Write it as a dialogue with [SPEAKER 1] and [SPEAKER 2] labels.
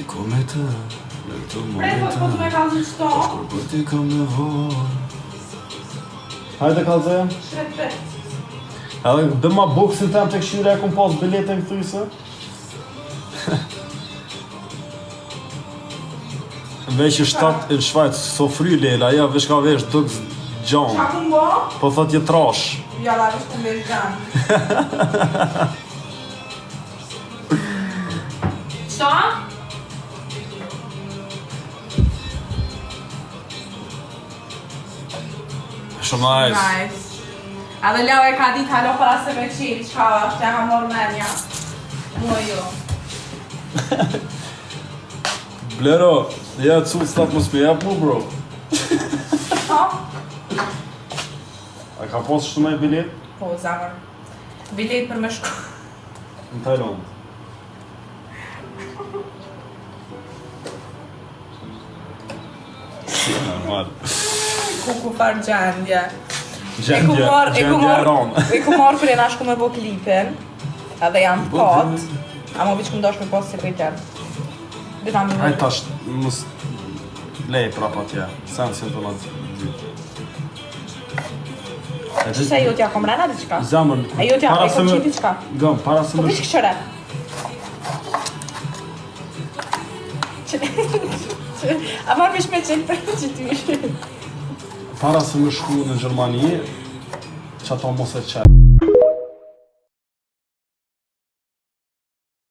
[SPEAKER 1] Shiko me të, në këto momente
[SPEAKER 2] Po të me kalzën qëto?
[SPEAKER 1] Kur për ti kam nevojë.
[SPEAKER 3] Hajde kalze.
[SPEAKER 2] Shret.
[SPEAKER 3] Edhe dhe ma buksin tem të këshyre e kom pas biletën këthyse. Veç i shtat në Shvajc, so fry lela, ja veç ka vesh dëk gjanë.
[SPEAKER 2] Qa kun bo?
[SPEAKER 3] Po thot je trash.
[SPEAKER 2] Ja, la vesh kun vesh gjanë. Qëto?
[SPEAKER 3] Shumë nice.
[SPEAKER 2] Nice. Edhe Leo e ka dit halo para se me qilë, qka është, ja ka morë menja. Mua jo.
[SPEAKER 3] Blero, ja cu stat mos me jap mu bro.
[SPEAKER 2] Ha?
[SPEAKER 3] A ka pas shumë e bilet?
[SPEAKER 2] Po, zamër. Bilet për me shku.
[SPEAKER 3] Në Tajland. Normal.
[SPEAKER 2] Ku farë gjendje.
[SPEAKER 3] Gjendje e ronë.
[SPEAKER 2] E ku marë për e na shku me bo klipin. Edhe jam të pat. A mo viç ku ndosh me pas sekretar. Dita më
[SPEAKER 3] Aj tash, mos lej prapa tja. Sen si të nëtë dytë.
[SPEAKER 2] Qëse jo t'ja kom rena diqka?
[SPEAKER 3] Zemër,
[SPEAKER 2] A jo t'ja e kom qiti qka?
[SPEAKER 3] Gëm, para se
[SPEAKER 2] Po
[SPEAKER 3] më...
[SPEAKER 2] viç këshëre. A marrë vish me qenë për që ty.
[SPEAKER 3] Para se më shku në Gjermani, që ato mos e qërë.